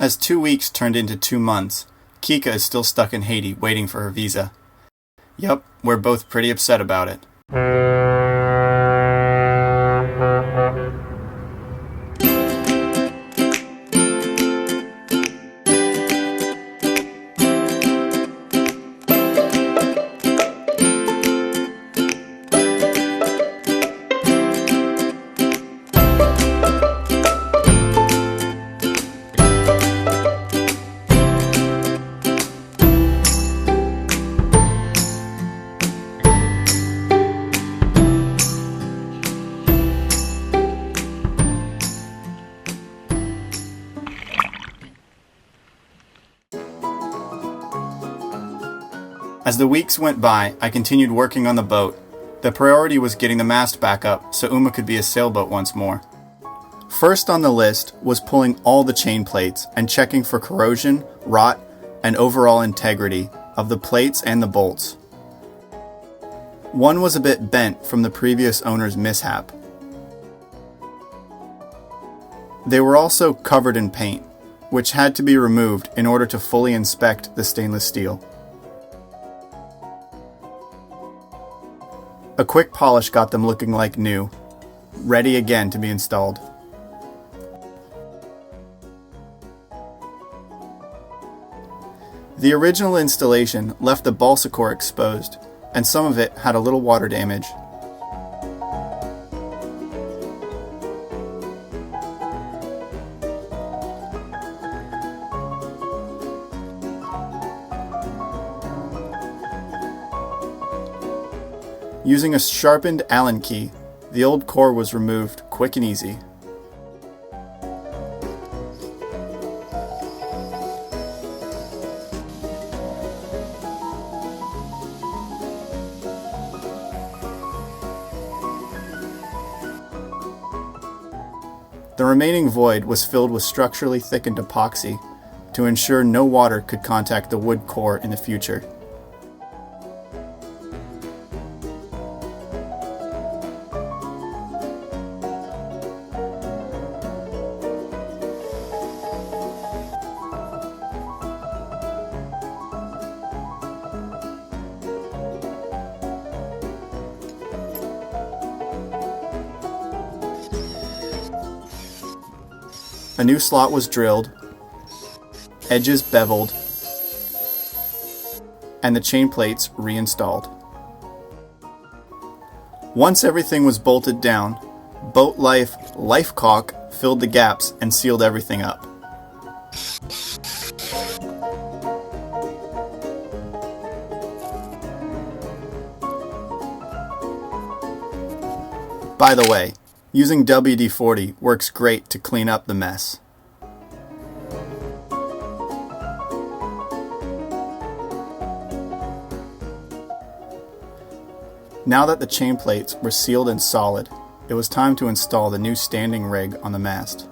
As 2 weeks turned into 2 months, Kika is still stuck in Haiti waiting for her visa. Yup, we're both pretty upset about it. As the weeks went by, I continued working on the boat. The priority was getting the mast back up so Uma could be a sailboat once more. First on the list was pulling all the chain plates and checking for corrosion, rot, and overall integrity of the plates and the bolts. One was a bit bent from the previous owner's mishap. They were also covered in paint, which had to be removed in order to fully inspect the stainless steel. A quick polish got them looking like new, ready again to be installed. The original installation left the balsa core exposed, and some of it had a little water damage. Using a sharpened Allen key, the old core was removed quick and easy. The remaining void was filled with structurally thickened epoxy to ensure no water could contact the wood core in the future. A new slot was drilled, edges beveled, and the chain plates reinstalled. Once everything was bolted down, Boat Life caulk filled the gaps and sealed everything up. By the way, using WD-40 works great to clean up the mess. Now that the chain plates were sealed and solid, it was time to install the new standing rig on the mast.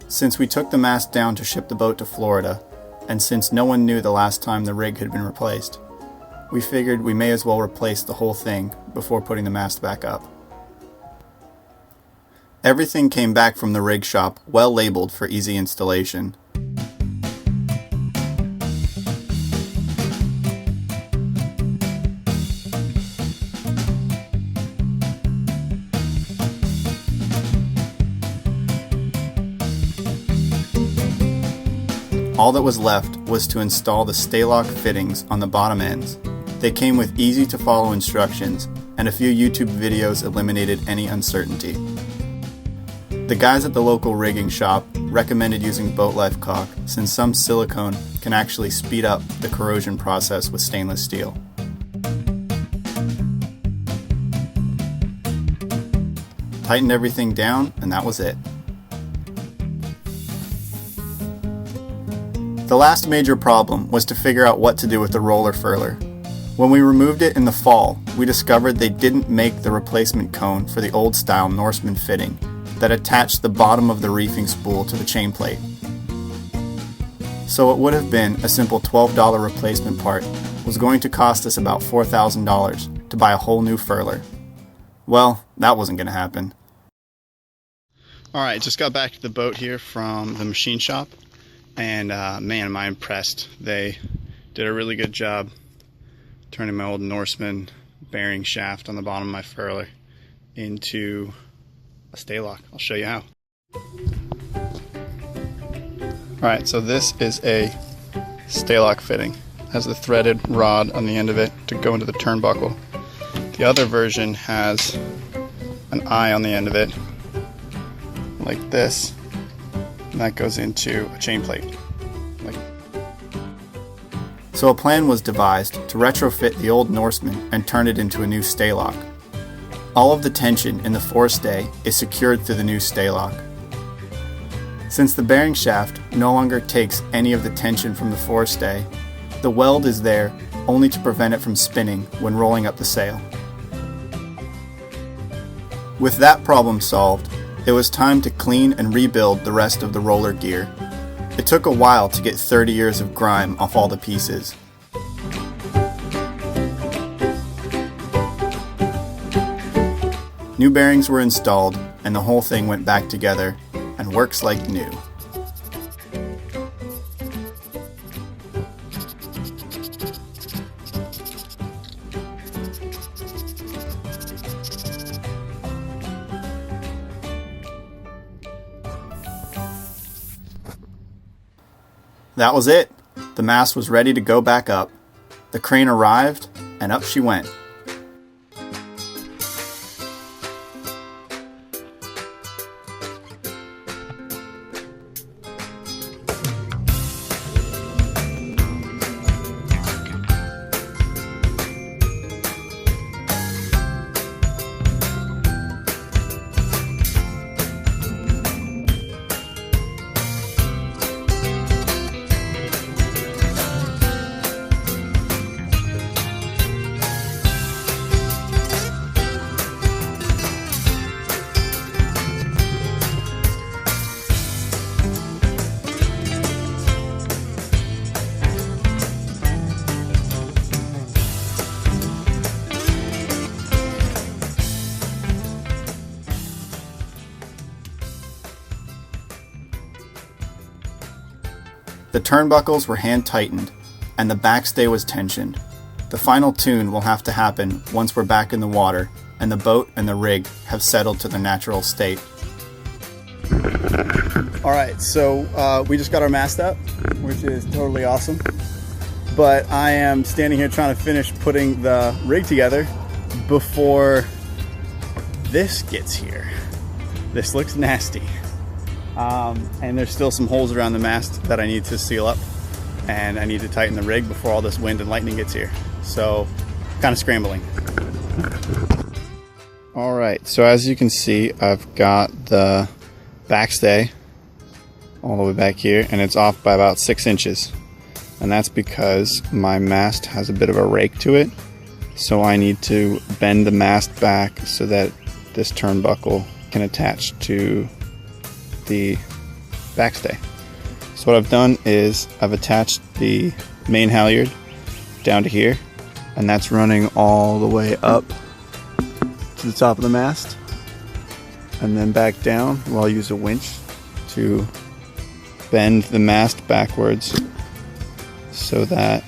Since we took the mast down to ship the boat to Florida, and since no one knew the last time the rig had been replaced, we figured we may as well replace the whole thing before putting the mast back up. Everything came back from the rig shop well labeled for easy installation. All that was left was to install the stay-lock fittings on the bottom ends. They came with easy to follow instructions, and a few YouTube videos eliminated any uncertainty. The guys at the local rigging shop recommended using Boat Life caulk since some silicone can actually speed up the corrosion process with stainless steel. Tightened everything down, and that was it. The last major problem was to figure out what to do with the roller furler. When we removed it in the fall, we discovered they didn't make the replacement cone for the old-style Norseman fitting that attached the bottom of the reefing spool to the chain plate. So it would have been a simple $12 replacement part was going to cost us about $4,000 to buy a whole new furler. Well, that wasn't going to happen. Alright, just got back to the boat here from the machine shop, and man, am I impressed. They did a really good job turning my old Norseman bearing shaft on the bottom of my furler into a stay lock. I'll show you how. Alright, so this is a stay lock fitting. It has the threaded rod on the end of it to go into the turnbuckle. The other version has an eye on the end of it, like this, and that goes into a chain plate. So a plan was devised to retrofit the old Norseman and turn it into a new stay lock. All of the tension in the forestay is secured through the new stay lock. Since the bearing shaft no longer takes any of the tension from the forestay, the weld is there only to prevent it from spinning when rolling up the sail. With that problem solved, it was time to clean and rebuild the rest of the roller gear. It took a while to get 30 years of grime off all the pieces. New bearings were installed, and the whole thing went back together and works like new. That was it. The mast was ready to go back up. The crane arrived, and up she went. The turnbuckles were hand tightened, and the backstay was tensioned. The final tune will have to happen once we're back in the water, and the boat and the rig have settled to their natural state. Alright, so we just got our mast up, which is totally awesome. But I am standing here trying to finish putting the rig together before this gets here. This looks nasty. And there's still some holes around the mast that I need to seal up, and I need to tighten the rig before all this wind and lightning gets here. So, kind of scrambling. Alright, so as you can see, I've got the backstay all the way back here, and it's off by about 6 inches. And that's because my mast has a bit of a rake to it, so I need to bend the mast back so that this turnbuckle can attach to the backstay. So what I've done is I've attached the main halyard down to here, and that's running all the way up to the top of the mast, and then back down where I'll use a winch to bend the mast backwards so that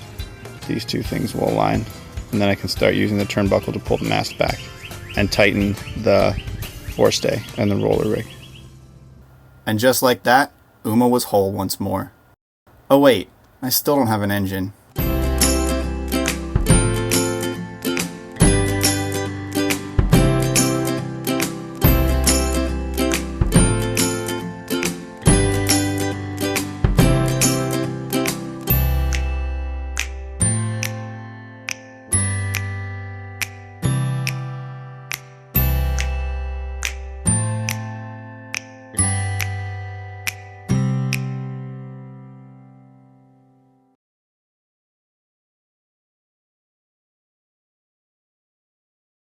these two things will align, and then I can start using the turnbuckle to pull the mast back and tighten the forestay and the roller rig. And just like that, Uma was whole once more. Oh wait, I still don't have an engine.